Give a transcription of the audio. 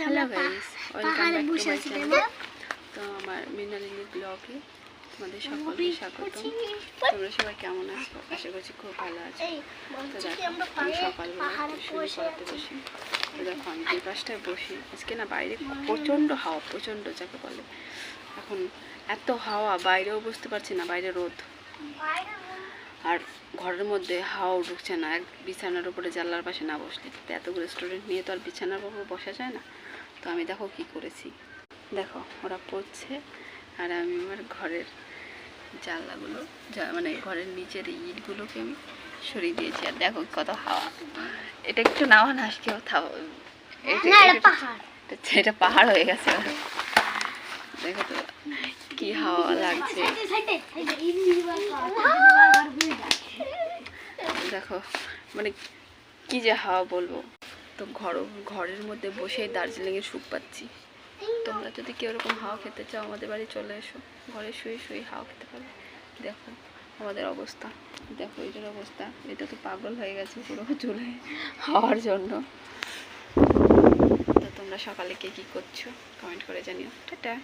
Hello guys, welcome back to my channel. তো আমার মৃণালিনী ব্লগে তোমাদের সকলকে স্বাগত। তোমরা সবাই কেমন আছো? আশা করছি খুব ভালো আছো। তো দেখো, আমি সকালবেলা শুরু করতে বসি। তো দেখো, আমি 5টায় বসি। আজকে না বাইরে প্রচণ্ড হাওয়া, প্রচণ্ড যাকে বলে। এখন এত হাওয়া, বাইরেও বসতে পারছি না, বাইরে রোদ। আর ঘরের মধ্যে হাওয়াও ঢুকছে না। এক বিছানার উপরে জানলার পাশে না বসলে, তো এতগুলো স্টুডেন্ট নিয়ে তো আর বিছানার উপর বসা যায় না। তো আমি দেখো কি করেছি, দেখো ওরা পড়ছে আর আমি আমার ঘরের জানলাগুলো মানে ঘরের নিচের ইটগুলোকে আমি সরিয়ে দিয়েছি। আর দেখো কত হাওয়া। এটা একটু নাওয়া না, আজকেও এটা পাহাড় হয়ে গেছে। দেখো তো কি হাওয়া লাগছে, দেখো মানে কি যে হাওয়া বলবো। তো ঘরের মধ্যে বসেই দার্জিলিংয়ের সুখ পাচ্ছি। তোমরা যদি কেউ এরকম হাওয়া খেতে চাও, আমাদের বাড়ি চলে এসো, ঘরে শুয়ে শুয়ে হাওয়া খেতে পারবে। দেখো আমাদের অবস্থা, দেখো এটার অবস্থা। এটা তো পাগল হয়ে গেছে পুরো চুলে হাওয়ার জন্য। তো তোমরা সকালে কে কী করছো কমেন্ট করে জানিও। টাটা।